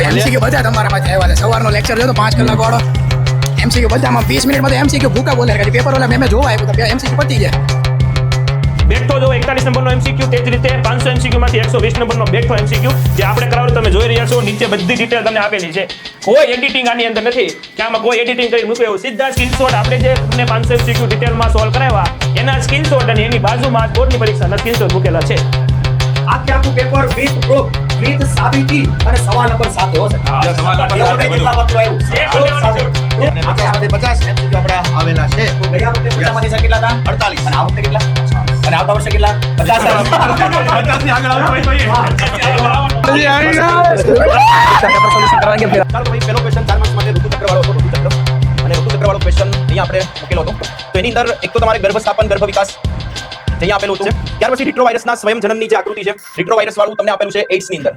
MCQ બધા તમારામાંથી આવ્યા છે. સવારનો લેક્ચર જો તો 5 કલાક વાળો એમસીક્યુ બધામાં 20 મિનિટમાં તો એમસીક્યુ ભૂકા બોલે ખાલી પેપર ઓલા મેં જોવા આવ્યું તો એમસીક્યુ પતી જાય. બેઠો જો 41 નંબરનો એમસીક્યુ, તે જ રીતે 500 એમસીક્યુ માંથી 120 નંબરનો બેઠો એમસીક્યુ જે આપણે કરાવ્યું તમે જોઈ રહ્યા છો. નીચે બધી ડિટેલ તમને આપેલી છે. કોઈ એડિટિંગ આની અંદર નથી કે આમાં કોઈ એડિટિંગ કરી મૂક્યું એવું. સીધા સ્ક્રીનશોટ આપણે જે તમને 500 એમસીક્યુ ડિટેલમાં સોલ્વ કરાવ્યા એના સ્ક્રીનશોટ અને એની બાજુમાં બોર્ડની પરીક્ષાના સ્ક્રીનશોટ મૂકેલા છે. આખું પેપર વિથ પ્રૂફ વિથ સાબિતી અને સવાલ નંબર સાથે હશે. સવાલ નંબર સાથે કેટલા વખત આવ્યું? 50 એમસીક્યુ આપણા આવેલા છે. ગયા વખતે પરીક્ષામાંથી સર કેટલા હતા? 48. અને આ વખતે કેટલા? અને આવતા વર્ષે કેટલા? 50. 50 ની આગળ આવતો હોય તો ચાલો ભાઈ, પહેલો ક્વેશ્ચન 4 માર્ક્સ માટે ઋતુચક્ર વાળો હતો. અને ઋતુચક્ર વાળો ક્વેશ્ચન અહીંયા આપણે મૂકેલો હતો. તો એની અંદર એક તો તમારે ગર્ભસ્થાપન ગર્ભ વિકાસ અહીંયા આપેલું છે. ત્યાર પછી રિટ્રોવાયરસના સ્વયં જનનની જે આકૃતિ છે, રિટ્રોવાયરસ વાળું તમને આપેલું છે AIDS ની અંદર.